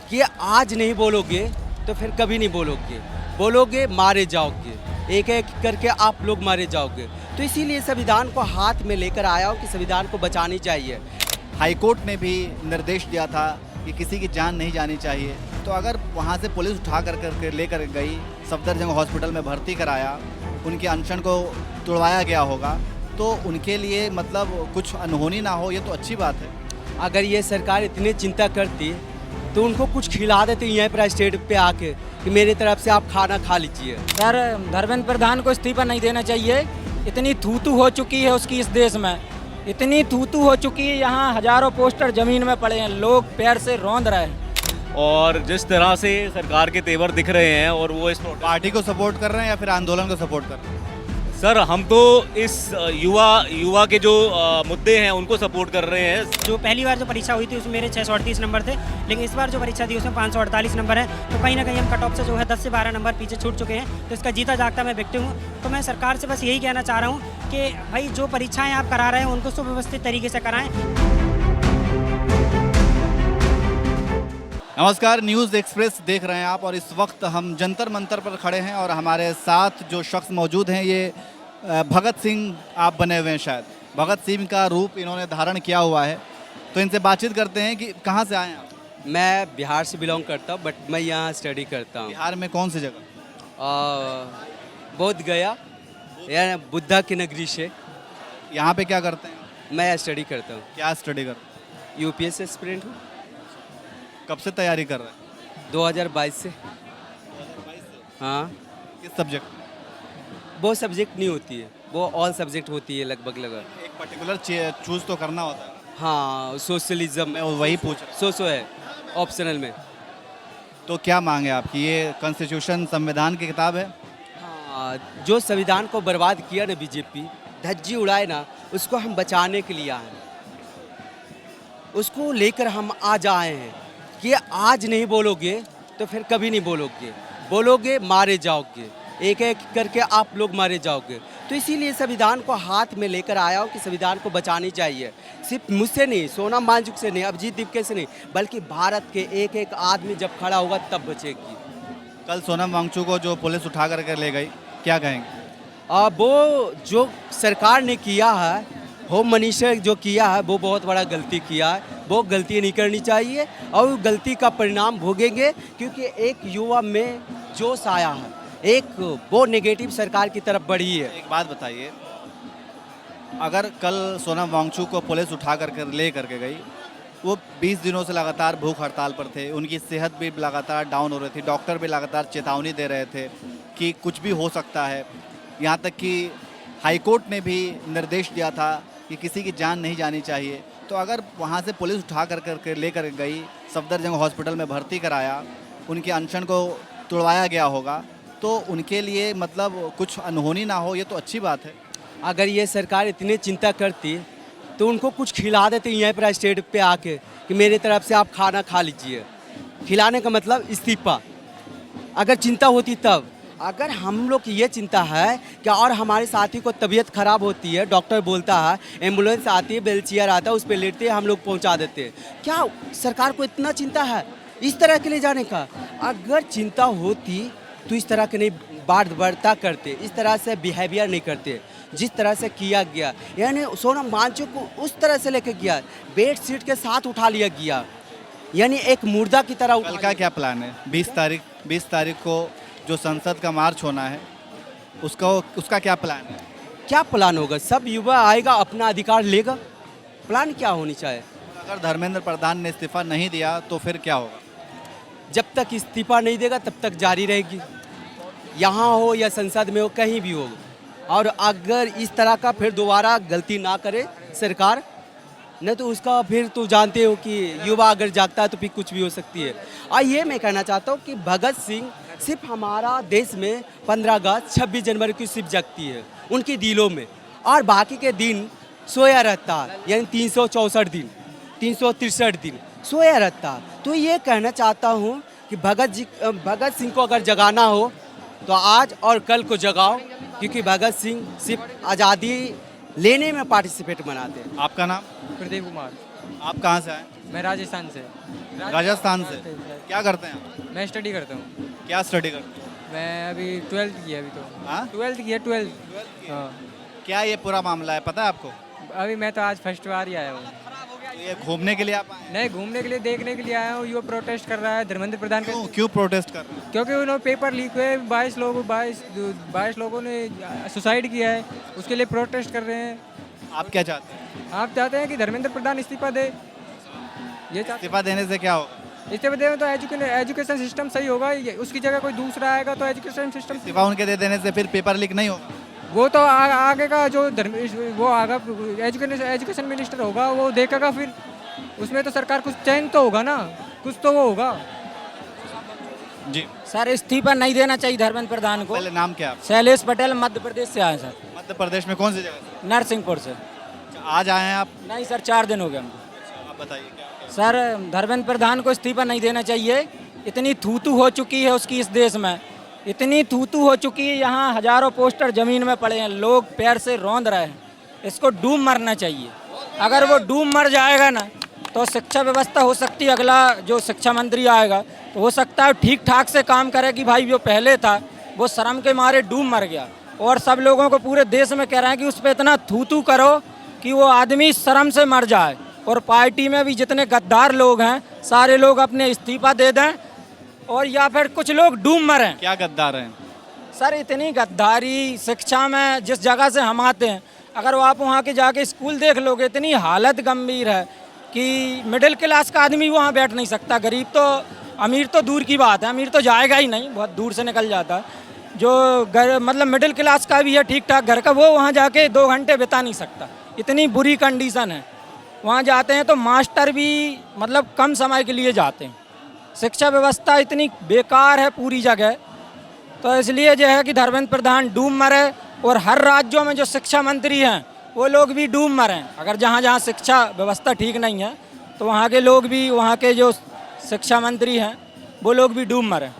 कि आज नहीं बोलोगे तो फिर कभी नहीं बोलोगे, बोलोगे मारे जाओगे, एक एक करके आप लोग मारे जाओगे। तो इसीलिए संविधान को हाथ में लेकर आया हूँ कि संविधान को बचानी चाहिए। हाईकोर्ट ने भी निर्देश दिया था कि किसी की जान नहीं जानी चाहिए, तो अगर वहाँ से पुलिस उठा कर लेकर गई, सफदरजंग हॉस्पिटल में भर्ती कराया, उनके अनशन को तुड़वाया गया होगा, तो उनके लिए मतलब कुछ अनहोनी ना हो, ये तो अच्छी बात है। अगर ये सरकार इतनी चिंता करती तो उनको कुछ खिला देते यहीं पर स्टेट पे आके कि मेरी तरफ से आप खाना खा लीजिए। सर, धर्मेंद्र प्रधान को इस्तीफा नहीं देना चाहिए। इतनी थूतू हो चुकी है उसकी इस देश में, इतनी थूतू हो चुकी है, यहाँ हजारों पोस्टर जमीन में पड़े हैं, लोग पैर से रौंद रहे हैं। और जिस तरह से सरकार के तेवर दिख रहे हैं और वो इस पार्टी को सपोर्ट कर रहे हैं या फिर आंदोलन को सपोर्ट कर रहे हैं? सर, हम तो इस युवा के जो मुद्दे हैं उनको सपोर्ट कर रहे हैं। जो पहली बार जो परीक्षा हुई थी उसमें मेरे 638 नंबर थे, लेकिन इस बार जो परीक्षा दी उसमें 548 नंबर है। तो कहीं ना कहीं हम कट ऑफ से जो है 10 से 12 नंबर पीछे छूट चुके हैं। तो इसका जीता जागता मैं व्यक्ति हूँ। तो मैं सरकार से बस यही कहना चाह रहा हूँ कि भाई जो परीक्षाएँ आप करा रहे हैं उनको सुव्यवस्थित तरीके से कराएँ। नमस्कार, न्यूज़ एक्सप्रेस देख रहे हैं आप और इस वक्त हम जंतर मंतर पर खड़े हैं और हमारे साथ जो शख्स मौजूद हैं ये भगत सिंह आप बने हुए हैं। शायद भगत सिंह का रूप इन्होंने धारण किया हुआ है, तो इनसे बातचीत करते हैं कि कहाँ से आए हैं आप? मैं बिहार से बिलोंग करता हूँ, बट मैं यहाँ स्टडी करता हूँ। बिहार में कौन सी जगह? बोध गया या बुद्धा की नगरी से। यहाँ पे क्या करते हैं? मैं स्टडी करता हूँ, क्या स्टडी कर रहे हैं? यूपीएससी एस्पिरेंट हूँ। कब से तैयारी कर रहे हैं? 2022 से। 2022 से? हाँ, किस सब्जेक्ट? वो सब्जेक्ट नहीं होती है, वो ऑल सब्जेक्ट होती है लगभग। एक पर्टिकुलर चूज तो करना होता है। हाँ, सोशलिज्म मैं वही पूछ रहा सोशो है ऑप्शनल में। हूँ। तो क्या मांगे आपकी? ये कॉन्स्टिट्यूशन संविधान की किताब है। हाँ, जो संविधान को बर्बाद किया ना बीजेपी, धज्जी उड़ाए ना, उसको हम बचाने के लिए आए हैं। उसको लेकर हम आज आए हैं कि आज नहीं बोलोगे तो फिर कभी नहीं बोलोगे, बोलोगे मारे जाओगे, एक एक करके आप लोग मारे जाओगे। तो इसीलिए संविधान को हाथ में लेकर आया हूँ कि संविधान को बचानी चाहिए। सिर्फ मुझसे नहीं, सोनम वांगचुक से नहीं, अभिजीत दीपके से नहीं, बल्कि भारत के एक एक आदमी जब खड़ा होगा तब बचेगी। कल सोनम वांगचुक को जो पुलिस उठा कर ले गई, क्या कहेंगे? वो जो सरकार ने किया है, होम मिनिस्टर जो किया है, वो बहुत बड़ा गलती किया है। वो गलती नहीं करनी चाहिए और गलती का परिणाम भोगेंगे, क्योंकि एक युवा में जोश आया है, एक वो नेगेटिव सरकार की तरफ बढ़ी है। एक बात बताइए, अगर कल सोनम वांगचुक को पुलिस उठा कर ले करके गई, वो 20 दिनों से लगातार भूख हड़ताल पर थे, उनकी सेहत भी लगातार डाउन हो रही थी, डॉक्टर भी लगातार चेतावनी दे रहे थे कि कुछ भी हो सकता है। यहाँ तक कि हाईकोर्ट ने भी निर्देश दिया था कि किसी की जान नहीं जानी चाहिए, तो अगर वहाँ से पुलिस उठा कर लेकर गई, सफदरजंग हॉस्पिटल में भर्ती कराया, उनके अनशन को तुड़वाया गया होगा, तो उनके लिए मतलब कुछ अनहोनी ना हो, ये तो अच्छी बात है। अगर ये सरकार इतनी चिंता करती तो उनको कुछ खिला देते यहीं पर स्टेट पे आके कि मेरी तरफ से आप खाना खा लीजिए। खिलाने का मतलब इस्तीफा। अगर चिंता होती तब। अगर हम लोग की ये चिंता है कि और हमारे साथी को तबीयत खराब होती है, डॉक्टर बोलता है, एम्बुलेंस आती है, व्हीलचेयर आता है, उस पर लेटते हैं, हम लोग पहुंचा देते हैं। क्या सरकार को इतना चिंता है इस तरह के ले जाने का? अगर चिंता होती तो इस तरह के नहीं बढ़ता करते, इस तरह से बिहेवियर नहीं करते जिस तरह से किया गया। यानी सोनम वांगचुक को उस तरह से लेके गया, बेड शीट के साथ उठा लिया गया, यानी एक मुर्दा की तरह। कल का क्या प्लान है? 20 तारीख को जो संसद का मार्च होना है, उसका क्या प्लान है? क्या प्लान होगा? सब युवा आएगा, अपना अधिकार लेगा। प्लान क्या होनी चाहिए? अगर धर्मेंद्र प्रधान ने इस्तीफा नहीं दिया तो फिर क्या होगा? जब तक इस्तीफा नहीं देगा तब तक जारी रहेगी, यहाँ हो या संसद में हो, कहीं भी हो। और अगर इस तरह का फिर दोबारा गलती ना करे सरकार, नहीं तो उसका फिर तो जानते हो कि युवा अगर जागता है तो फिर कुछ भी हो सकती है। और ये मैं कहना चाहता हूँ कि भगत सिंह सिर्फ हमारा देश में 15 अगस्त 26 जनवरी की सिर्फ जगती है उनके दिलों में, और बाकी के दिन सोया रहता है, यानी 364 दिन 363 दिन सोया रहता। तो ये कहना चाहता हूँ कि भगत सिंह को अगर जगाना हो तो आज और कल को जगाओ, क्योंकि भगत सिंह सिर्फ आज़ादी लेने में पार्टिसिपेट बनाते हैं। आपका नाम? प्रदीप कुमार। आप कहाँ से आए? मैं राजस्थान से। राजस्थान से। क्या करते हैं आप? मैं स्टडी करता हूँ। क्या स्टडी करते हैं? मैं अभी 12th किया अभी तो। हाँ? 12th किया 12th। हाँ। क्या ये पूरा मामला है, पता है आपको? अभी मैं तो आज फर्स्ट बार ही आया हूँ। तो ये घूमने के लिए आप आए हैं? नहीं, घूमने के लिए देखने के लिए आया हूँ। युवा प्रोटेस्ट कर रहा है धर्मेंद्र प्रधान का, क्यों प्रोटेस्ट कर रहे हैं? क्योंकि उन्होंने पेपर लीक हुए 22 लोगों ने सुसाइड किया है, उसके लिए प्रोटेस्ट कर रहे हैं। आप क्या चाहते हैं? आप चाहते हैं कि धर्मेंद्र प्रधान इस्तीफा दे? ये चाहते इस्तीफा देने से क्या होगा? इस्तीफा देने तो एजुकेशन सिस्टम सही होगा, उसकी जगह कोई दूसरा आएगा तो एजुकेशन सिस्टम इस्तीफा उनके दे देने से फिर पेपर लीक नहीं होगा? वो तो आगे का जो वो आगा एजुकेशन मिनिस्टर होगा वो देखेगा, फिर उसमें तो सरकार कुछ चेंज तो होगा ना, कुछ तो वो होगा। जी, सर इस्तीफा नहीं देना चाहिए धर्मेंद्र प्रधान को। पहले नाम क्या है? शैलेश पटेल मध्य प्रदेश से आए सर, मध्य प्रदेश में कौन सी जगह से? नरसिंहपुर से। आज आए हैं आप? नहीं सर, 4 दिन हो गए हमको। आप बताइए क्या? सर धर्मेंद्र प्रधान को इस्तीफा नहीं देना चाहिए। इतनी थूतू हो चुकी है उसकी इस देश में, इतनी थूतू हो चुकी है, यहाँ हजारों पोस्टर जमीन में पड़े हैं, लोग पैर से रौंद रहे हैं। इसको डूब मरना चाहिए। अगर वो डूब मर जाएगा ना तो शिक्षा व्यवस्था हो सकती है, अगला जो शिक्षा मंत्री आएगा तो हो सकता है ठीक ठाक से काम करे कि भाई जो पहले था वो शर्म के मारे डूब मर गया। और सब लोगों को पूरे देश में कह रहे हैं कि उस पर इतना थूतू करो कि वो आदमी शर्म से मर जाए। और पार्टी में भी जितने गद्दार लोग हैं सारे लोग अपने इस्तीफा दे दें और या फिर कुछ लोग डूब मरें। क्या गद्दार हैं? सर इतनी गद्दारी शिक्षा में, जिस जगह से हम आते हैं, अगर वो आप वहाँ के जाके स्कूल देख लोगे, इतनी हालत गंभीर है कि मिडिल क्लास का आदमी वहाँ बैठ नहीं सकता। गरीब तो, अमीर तो दूर की बात है, अमीर तो जाएगा ही नहीं, बहुत दूर से निकल जाता है। जो मतलब मिडिल क्लास का भी है ठीक ठाक घर का, वो वहाँ जाके 2 घंटे बिता नहीं सकता। इतनी बुरी कंडीशन है। वहाँ जाते हैं तो मास्टर भी मतलब कम समय के लिए जाते हैं। शिक्षा व्यवस्था इतनी बेकार है पूरी जगह, तो इसलिए जो है कि धर्मेंद्र प्रधान डूब मरे और हर राज्यों में जो शिक्षा मंत्री हैं वो लोग भी डूब मरें। अगर जहाँ जहाँ शिक्षा व्यवस्था ठीक नहीं है तो वहाँ के लोग भी, वहाँ के जो शिक्षा मंत्री हैं वो लोग भी डूब मरें।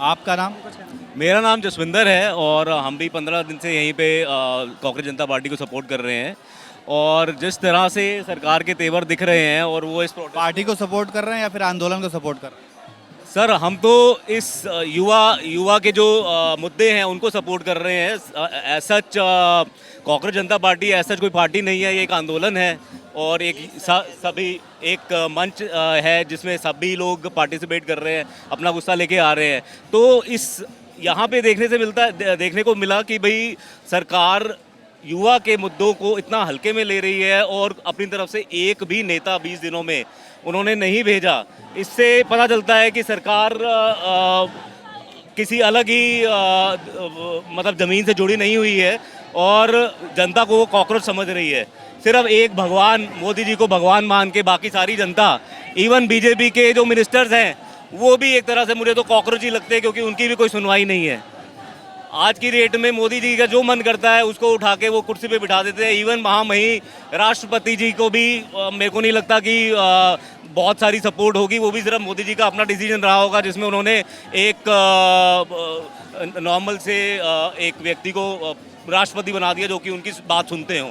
आपका नाम? मेरा नाम जसविंदर है और हम भी 15 दिन से यहीं पे कांग्रेस जनता पार्टी को सपोर्ट कर रहे हैं। और जिस तरह से सरकार के तेवर दिख रहे हैं और वो इस पार्टी को सपोर्ट कर रहे हैं या फिर आंदोलन को सपोर्ट कर रहे हैं? सर हम तो इस युवा के जो मुद्दे हैं उनको सपोर्ट कर रहे हैं। ऐसा कांग्रेस जनता पार्टी ऐसा कोई पार्टी नहीं है, ये एक आंदोलन है और एक सभी एक मंच है जिसमें सभी लोग पार्टिसिपेट कर रहे हैं, अपना गुस्सा लेके आ रहे हैं। तो इस यहाँ पे देखने को मिला कि भाई सरकार युवा के मुद्दों को इतना हल्के में ले रही है और अपनी तरफ से एक भी नेता 20 दिनों में उन्होंने नहीं भेजा। इससे पता चलता है कि सरकार किसी अलग ही मतलब ज़मीन से जुड़ी नहीं हुई है और जनता को वो कॉकरोच समझ रही है। सिर्फ एक भगवान, मोदी जी को भगवान मान के बाकी सारी जनता, इवन बीजेपी के जो मिनिस्टर्स हैं वो भी एक तरह से मुझे तो कॉकरोच ही लगते हैं, क्योंकि उनकी भी कोई सुनवाई नहीं है। आज की डेट में मोदी जी का जो मन करता है उसको उठा के वो कुर्सी पे बिठा देते हैं। इवन महामहिम राष्ट्रपति जी को भी मेरे को नहीं लगता कि बहुत सारी सपोर्ट होगी। वो भी सिर्फ मोदी जी का अपना डिसीजन रहा होगा जिसमें उन्होंने एक नॉर्मल से एक व्यक्ति को राष्ट्रपति बना दिया जो कि उनकी बात सुनते हों।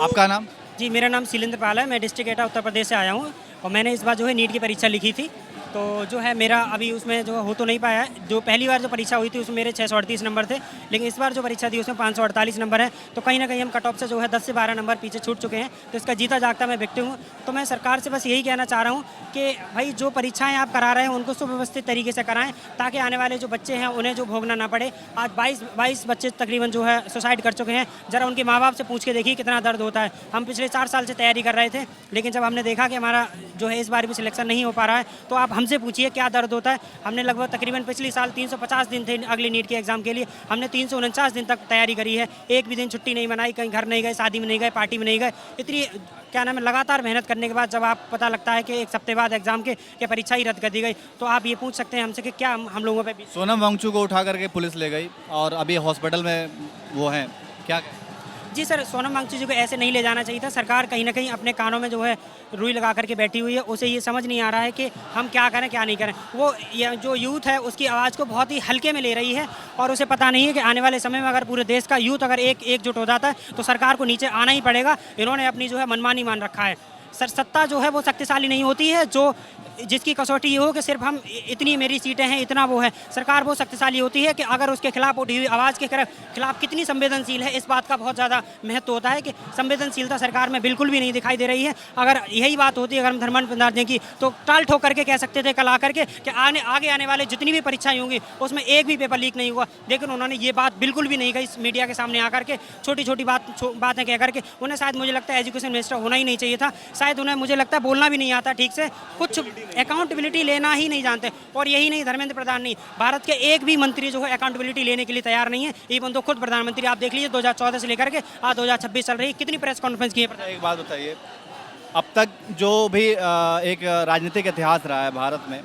आपका नाम? जी, मेरा नाम शिलेंद्र पाल है। मैं डिस्ट्रिक्ट एटा उत्तर प्रदेश से आया हूँ और मैंने इस बार जो है नीट की परीक्षा लिखी थी। तो जो है मेरा अभी उसमें जो हो तो नहीं पाया है। जो पहली बार जो परीक्षा हुई थी उसमें मेरे 638 नंबर थे, लेकिन इस बार जो परीक्षा दी उसमें 548 नंबर है। तो कहीं ना कहीं हम कट ऑफ से जो है 10 से 12 नंबर पीछे छूट चुके हैं। तो इसका जीता जागता मैं व्यक्ति हूँ। तो मैं सरकार से बस यही कहना चाह रहा हूँ कि भाई जो परीक्षाएँ आप करा रहे हैं उनको सुव्यवस्थित तरीके से कराएं, ताकि आने वाले जो बच्चे हैं उन्हें जो भोगना ना पड़े। आज 22 बच्चे तकरीबन जो है सुसाइड कर चुके हैं। ज़रा उनके माँ बाप से पूछ के देखिए कितना दर्द होता है। हम पिछले 4 साल से तैयारी कर रहे थे, लेकिन जब हमने देखा कि हमारा जो है इस बार भी सिलेक्शन नहीं हो पा रहा है, तो आप हमसे पूछिए क्या दर्द होता है। हमने लगभग तकरीबन पिछले साल 350 दिन थे अगली नीट के एग्जाम के लिए, हमने 349 दिन तक तैयारी करी है। एक भी दिन छुट्टी नहीं मनाई, कहीं घर नहीं गए, शादी में नहीं गए, पार्टी में नहीं गए। इतनी क्या नाम है लगातार मेहनत करने के बाद जब आप पता लगता है कि 1 हफ्ते बाद एग्जाम के परीक्षा ही रद्द कर दी गई, तो आप ये पूछ सकते हैं हमसे कि क्या हम लोगों पे भी। सोनम वांगचुक को उठा करके पुलिस ले गई और अभी हॉस्पिटल में वो हैं, क्या? जी सर, सोनम वांगचुक जी को ऐसे नहीं ले जाना चाहिए था। सरकार कहीं ना कहीं अपने कानों में जो है रुई लगा करके बैठी हुई है। उसे ये समझ नहीं आ रहा है कि हम क्या करें क्या नहीं करें। वो जो यूथ है उसकी आवाज़ को बहुत ही हल्के में ले रही है और उसे पता नहीं है कि आने वाले समय में अगर पूरे देश का यूथ अगर एकजुट हो जाता है तो सरकार को नीचे आना ही पड़ेगा। इन्होंने अपनी जो है मनमानी मान रखा है। सत्ता जो है वो शक्तिशाली नहीं होती है, जो जिसकी कसौटी ये हो कि सिर्फ हम इतनी मेरी सीटें हैं, इतना वो है। सरकार वो शक्तिशाली होती है कि अगर उसके खिलाफ उठी हुई आवाज़ के खिलाफ कितनी संवेदनशील है, इस बात का बहुत ज़्यादा महत्व होता है कि संवेदनशीलता सरकार में बिल्कुल भी नहीं दिखाई दे रही है। अगर यही बात होती है, अगर हम धर्मेंद्र प्रधान जी की, तो टाल ठोक करके कह सकते थे कल आकर के कि आगे आने वाले जितनी भी परीक्षाएं होंगी उसमें एक भी पेपर लीक नहीं हुआ, लेकिन उन्होंने ये बात बिल्कुल भी नहीं कही मीडिया के सामने आकर के। छोटी छोटी बातें कह करके उन्हें शायद मुझे लगता है एजुकेशन मिनिस्टर होना ही नहीं चाहिए था, शायद उन्हें मुझे लगता है बोलना भी नहीं आता ठीक से, कुछ अकाउंटेबिलिटी लेना ही नहीं जानते। और यही नहीं, धर्मेंद्र प्रधान नहीं, भारत के एक भी मंत्री जो है अकाउंटेबिलिटी लेने के लिए तैयार नहीं है। इवन तो खुद प्रधानमंत्री आप देख लीजिए 2014 से लेकर के आज 2026 चल रही है, कितनी प्रेस कॉन्फ्रेंस की है। एक बात बताइए, अब तक जो भी एक राजनीतिक इतिहास रहा है भारत में,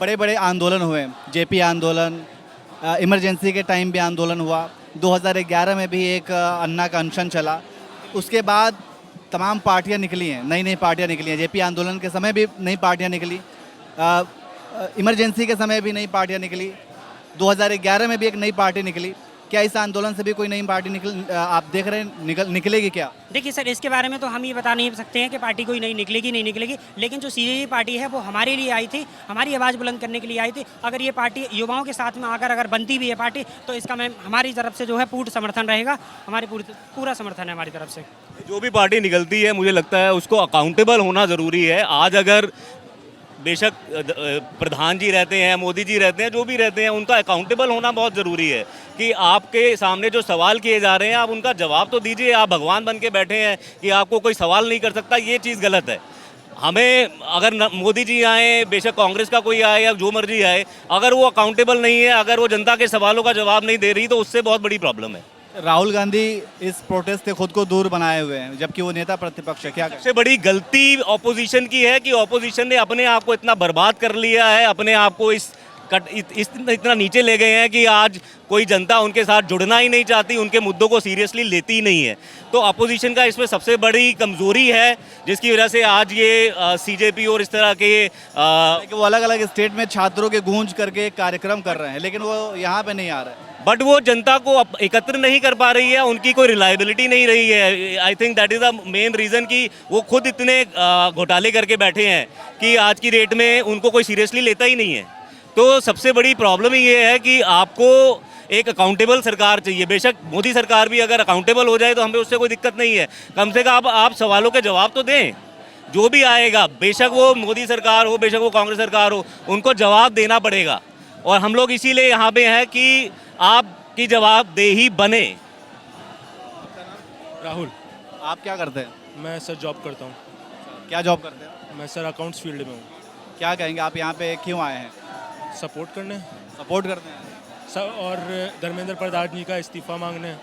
बड़े बड़े आंदोलन हुए, जेपी आंदोलन, इमरजेंसी के टाइम भी आंदोलन हुआ, 2011 में भी एक अन्ना का अनशन चला, उसके बाद तमाम पार्टियां निकली हैं, नई नई पार्टियां निकली हैं। जेपी आंदोलन के समय भी नई पार्टियां निकली, इमरजेंसी के समय भी नई पार्टियां निकली, 2011 में भी एक नई पार्टी निकली। क्या इस आंदोलन से भी कोई नई पार्टी आप देख रहे हैं निकलेगी क्या? देखिए सर, इसके बारे में तो हम ये बता नहीं सकते हैं कि पार्टी कोई नहीं निकलेगी, लेकिन जो सीजेपी पार्टी है वो हमारे लिए आई थी, हमारी आवाज़ बुलंद करने के लिए आई थी। अगर ये पार्टी युवाओं के साथ में आकर अगर बनती भी है पार्टी, तो इसका हमारी तरफ से जो है पूर्ण समर्थन रहेगा, पूरा समर्थन है हमारी तरफ से। जो भी पार्टी निकलती है मुझे लगता है उसको अकाउंटेबल होना ज़रूरी है। आज अगर बेशक प्रधान जी रहते हैं, मोदी जी रहते हैं, जो भी रहते हैं, उनका अकाउंटेबल होना बहुत ज़रूरी है कि आपके सामने जो सवाल किए जा रहे हैं आप उनका जवाब तो दीजिए। आप भगवान बन के बैठे हैं कि आपको कोई सवाल नहीं कर सकता, ये चीज़ गलत है। हमें अगर मोदी जी आए, बेशक कांग्रेस का कोई आए या जो मर्जी आए, अगर वो अकाउंटेबल नहीं है, अगर वो जनता के सवालों का जवाब नहीं दे रही, तो उससे बहुत बड़ी प्रॉब्लम है। राहुल गांधी इस प्रोटेस्ट से खुद को दूर बनाए हुए हैं, जबकि वो नेता प्रतिपक्ष है। क्या सबसे बड़ी गलती ऑपोजिशन की है कि ऑपोजिशन ने अपने आप को इतना बर्बाद कर लिया है, अपने आप को इतना नीचे ले गए हैं कि आज कोई जनता उनके साथ जुड़ना ही नहीं चाहती, उनके मुद्दों को सीरियसली लेती ही नहीं है। तो अपोजिशन का इसमें सबसे बड़ी कमजोरी है, जिसकी वजह से आज ये सीजेपी और इस तरह के वो अलग अलग स्टेट में छात्रों के गूंज करके कार्यक्रम कर रहे हैं, लेकिन वो यहाँ पे नहीं आ रहे हैं। बट वो जनता को एकत्र नहीं कर पा रही है, उनकी कोई रिलायबिलिटी नहीं रही है। I think that is the main reason कि वो खुद इतने घोटाले करके बैठे हैं कि आज की डेट में उनको कोई सीरियसली लेता ही नहीं है। तो सबसे बड़ी प्रॉब्लम ये है कि आपको एक अकाउंटेबल सरकार चाहिए। बेशक मोदी सरकार भी अगर अकाउंटेबल हो जाए तो हमें उससे कोई दिक्कत नहीं है, कम से कम आप सवालों के जवाब तो दें। जो भी आएगा, बेशक वो मोदी सरकार हो, बेशक वो कांग्रेस सरकार हो, उनको जवाब देना पड़ेगा। और हम लोग इसीलिए यहाँ पे हैं कि आपकी जवाबदेही बने। राहुल। आप क्या करते हैं? मैं सर जॉब करता हूँ। क्या जॉब करते हैं? मैं सर अकाउंट्स फील्ड में हूँ। क्या कहेंगे, आप यहाँ पे क्यों आए हैं? सपोर्ट करने सपोर्ट करते हैं सर, और धर्मेंद्र प्रधान जी का इस्तीफा मांगने।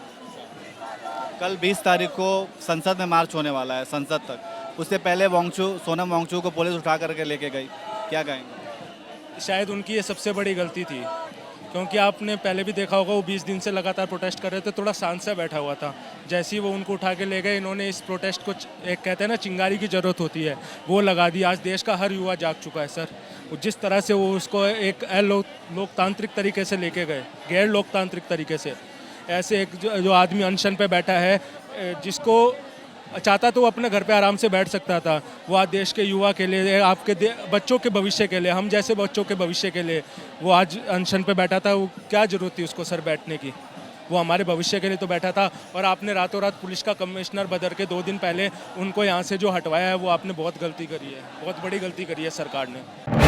कल 20 तारीख को संसद में मार्च होने वाला है, संसद तक। उससे पहले सोनम वांगचुक को पुलिस उठा करके लेके गई, क्या कहेंगे? शायद उनकी ये सबसे बड़ी गलती थी, क्योंकि आपने पहले भी देखा होगा वो 20 दिन से लगातार प्रोटेस्ट कर रहे थे, थोड़ा शांत से बैठा हुआ था। जैसे ही वो उनको उठा के ले गए, इन्होंने इस प्रोटेस्ट को एक कहते हैं ना चिंगारी की ज़रूरत होती है, वो लगा दी। आज देश का हर युवा जाग चुका है सर। जिस तरह से वो उसको एक लोकतांत्रिक तरीके से लेके गए, गैर लोकतांत्रिक तरीके से, ऐसे एक जो आदमी अनशन पे बैठा है, जिसको चाहता तो वो अपने घर पे आराम से बैठ सकता था, वो आज देश के युवा के लिए, आपके बच्चों के भविष्य के लिए, हम जैसे बच्चों के भविष्य के लिए वो आज अनशन पे बैठा था। वो क्या ज़रूरत थी उसको सर बैठने की? वो हमारे भविष्य के लिए तो बैठा था। और आपने रातों रात पुलिस का कमिश्नर बदल के 2 दिन पहले उनको यहाँ से जो हटवाया है, वो आपने बहुत गलती करी है, बहुत बड़ी गलती करी है सरकार ने।